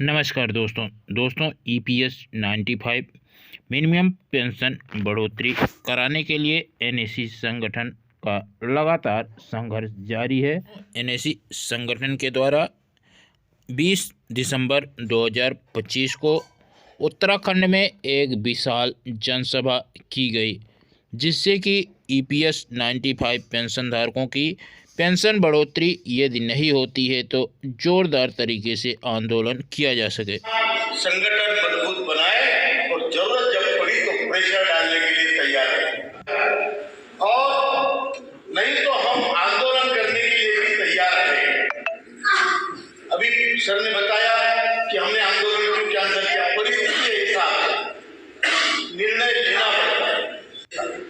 नमस्कार दोस्तों EPS 95 minimum pension बढ़ोतरी कराने के लिए एनएसी संगठन का लगातार संघर्ष जारी है। एनएसी संगठन के द्वारा 20 दिसंबर 2025 को उत्तराखंड में एक विशाल जनसभा की गई, जिससे कि ईपीएस 95 पेंशनधारकों की पेंशन बढ़ोतरी यदि नहीं होती है तो जोरदार तरीके से आंदोलन किया जा सके। संगठन मजबूत बनाए और जरूरत जब पड़ी तो प्रेशर डालने के लिए तैयार है, और नहीं तो हम आंदोलन करने के लिए भी तैयार हैं। अभी सर ने बताया कि हमने आंदोलन क्यों कैंसिल किया। परिस्थिति के हिसाब से निर्णय लेना पड़ता है।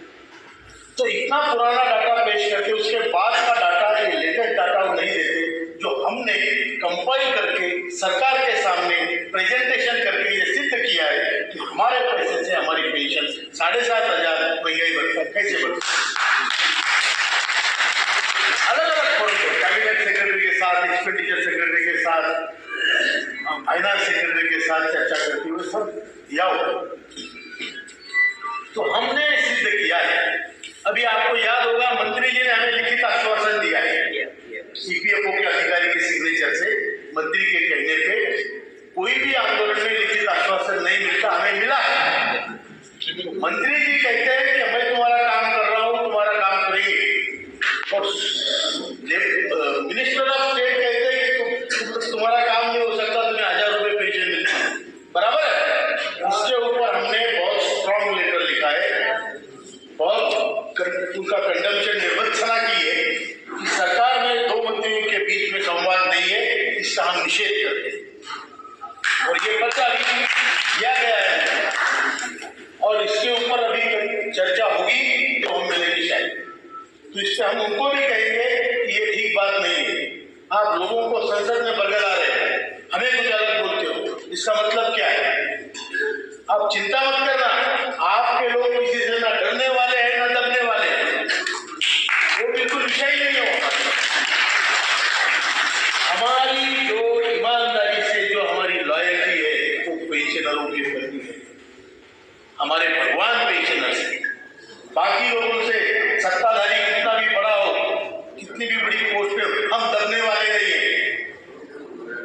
तो इतना पुराना डाटा पेश करके उसके बाद का डाटा, लेटेस्ट डाटा नहीं देते, जो हमने कंपाइल करके सरकार के सामने प्रेजेंटेशन करके ये सिद्ध किया है कि हमारे पैसे से हमारी पेंशन 7,500 महंगाई बढ़कर कैसे बढ़। अलग अलग फोरम पे कैबिनेट सेक्रेटरी के साथ, एक्सपेंडिचर सेक्रेटरी के साथ, फाइनेंस सेक्रेटरी के साथ चर्चा करते हुए सब दिया हुआ। तो हमने सिद्ध किया है। अभी आपको याद होगा, मंत्री जी ने हमें लिखित आश्वासन दिया है ईपीएफओ के अधिकारी के सिग्नेचर से। मंत्री के कहने पे कोई भी आंदोलन में लिखित आश्वासन नहीं मिलता, हमें मिला है। मंत्री जी कहते हैं कि मैं तुम्हारा काम कर रहा हूं, तुम्हारा काम करेंगे, और मिनिस्टर ऑफ स्टेट कहते हैं कि तुम्हारा काम नहीं हो सकता, तुम्हें 1,000 रुपए पेंशन मिलता है, बराबर है। उसके ऊपर हमने बहुत स्ट्रॉन्ग लेटर लिखा है, बहुत उनका कंडम्पशन निर्वंशना की है कि सरकार में दो मंत्रियों के बीच में संवाद नहीं है, इसका हम निषेध करते हैं। और ये पत्र अभी किया गया है और इसके ऊपर अभी चर्चा होगी तो हम मिलेंगे शायद। तो इससे हम उनको भी कहेंगे कि ये ठीक बात नहीं है। आप लोगों को संसद में बरगला रहे हैं, हमें कुछ अलग बोलते हो, इसका मतलब क्या है? आप चिंता मत करना, आपके लोग किसी से ना डरने वाले हैं ना दबने वाले हैं, वो बिल्कुल विषय ही नहीं होगा। हमारी जो ईमानदारी से जो हमारी लॉयल्टी है वो पेंशनरों के प्रति है, हमारे भगवान पेंशनर से। बाकी लोगों से सत्ताधारी कितना भी बड़ा हो, कितनी भी बड़ी पोस्ट पे, हम दबने वाले नहीं है।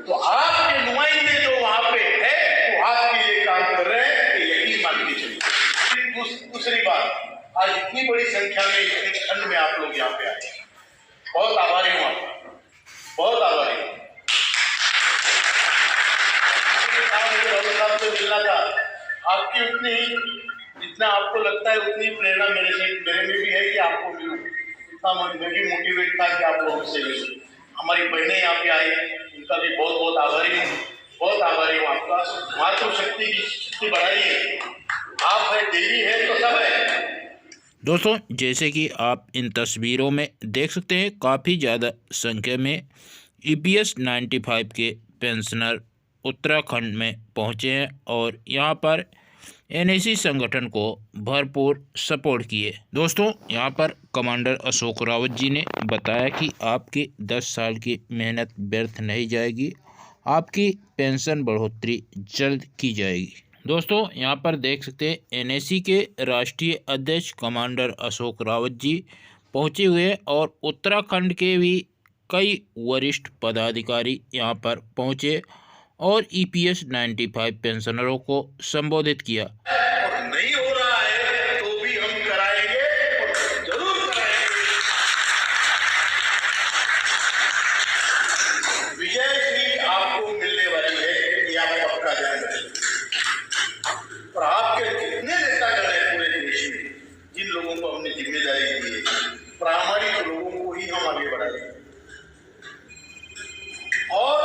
तो आपके नुमाइंदे जो वहां पे है वो आपके लिए काम कर रहे हैं, यही मान के चलिए। दूसरी बात, आज इतनी बड़ी संख्या में इस खंड में आप लोग यहाँ पे आए, बहुत आभारी हूँ आपका, बहुत आभारी हूँ। आपसे मिलना था, आपकी उतनी ही, जितना आपको लगता है उतनी प्रेरणा मेरे में भी है कि आपको मिलूं। इतना मैं भी मोटिवेट था कि आप लोगों से मिलूं। हमारी बहनें यहाँ पे आई, उनका भी बहुत बहुत आभारी हूँ, बहुत आभारी हूँ आपका। मातृशक्ति की शक्ति बढ़ाई है, आप है, देवी है तो सब है। दोस्तों, जैसे कि आप इन तस्वीरों में देख सकते हैं, काफ़ी ज़्यादा संख्या में ईपीएस 95 के पेंशनर उत्तराखंड में पहुंचे हैं और यहां पर एनएसी संगठन को भरपूर सपोर्ट किए। दोस्तों, यहां पर कमांडर अशोक रावत जी ने बताया कि आपकी 10 साल की मेहनत व्यर्थ नहीं जाएगी, आपकी पेंशन बढ़ोतरी जल्द की जाएगी। दोस्तों, यहाँ पर देख सकते हैं एनएसी के राष्ट्रीय अध्यक्ष कमांडर अशोक रावत जी पहुँचे हुए हैं और उत्तराखंड के भी कई वरिष्ठ पदाधिकारी यहाँ पर पहुँचे और ईपीएस 95 पेंशनरों को संबोधित किया। नहीं हो रहा है तो भी हम कराएंगे, जरूर कराएंगे। विजय आपको मिलने वाली है, ये आप पक्का ध्यान रखें। और आपके जितने नेतागण हैं पूरे देश में, जिन लोगों को हमने जिम्मेदारी दी है, प्रामाणिक लोगों को ही हम आगे बढ़ाएंगे। और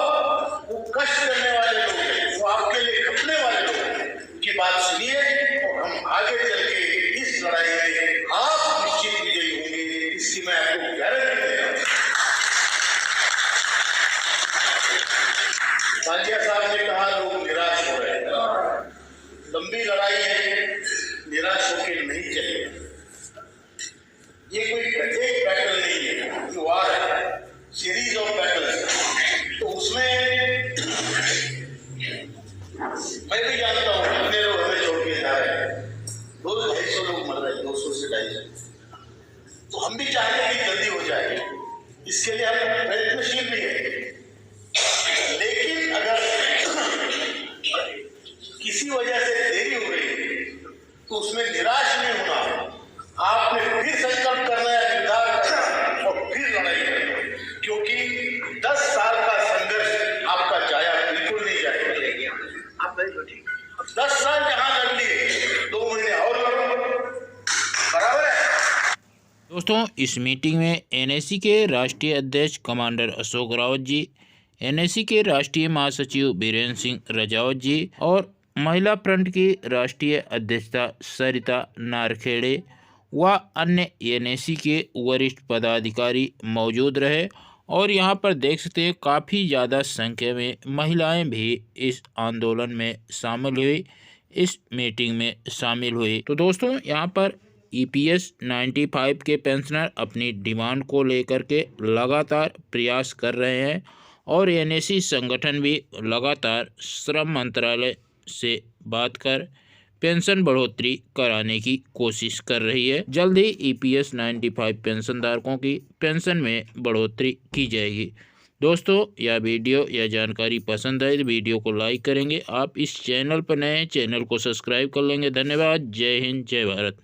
वो कष्ट करने वाले लोग हैं, वो आपके लिए खपने वाले लोग हैं, उनकी बात सुनिए और हम आगे चल के इस लड़ाई में आप निश्चित विजयी होंगे, इसकी मैं आपको गारंटी दे रहा हूं। तालिया साहब ने कहा लोग निराश हो रहे हैं, लंबी लड़ाई है, निराश होकर नहीं चलेगा। ये कोई एक बैटल नहीं है, जो आ रहा है सीरीज ऑफ बैटल्स, तो उसमें मैं भी जानता हूँ कितने लोग हमें छोड़ के जा रहे हैं, 200-250 लोग मर रहे हैं, 200 से 250। तो हम भी चाहते हैं कि जल्दी हो जाए, इसके लिए हम प्रयत्नशील भी हैं। लेकिन अगर किसी वजह से देरी हो गई तो उसमें निराश नहीं होना, आपने फिर संकल्प करना है, निर्धार करना और फिर लड़ाई करना, क्योंकि 10 साल का संघर्ष आपका जाया बिल्कुल नहीं जाएगा। आप 10 साल जहां लड़ लिए, 2 महीने और लड़ो, बराबर है। दोस्तों, इस मीटिंग में एनएसी के राष्ट्रीय अध्यक्ष कमांडर अशोक रावत जी, एनएसी के राष्ट्रीय महासचिव बीरेंद्र सिंह रजावत जी और महिला फ्रंट की राष्ट्रीय अध्यक्षता सरिता नारखेड़े व अन्य एनएसी के वरिष्ठ पदाधिकारी मौजूद रहे। और यहाँ पर देख सकते हैं काफ़ी ज़्यादा संख्या में महिलाएं भी इस आंदोलन में शामिल हुई, इस मीटिंग में शामिल हुई। तो दोस्तों, यहाँ पर ईपीएस 95 के पेंशनर अपनी डिमांड को लेकर के लगातार प्रयास कर रहे हैं और एनएसी संगठन भी लगातार श्रम मंत्रालय से बात कर पेंशन बढ़ोतरी कराने की कोशिश कर रही है। जल्द ही ईपीएस 95 पेंशनधारकों की पेंशन में बढ़ोतरी की जाएगी। दोस्तों, यह वीडियो या जानकारी पसंद आए तो वीडियो को लाइक करेंगे। आप इस चैनल पर नए हैं, चैनल को सब्सक्राइब कर लेंगे। धन्यवाद। जय हिंद, जय भारत।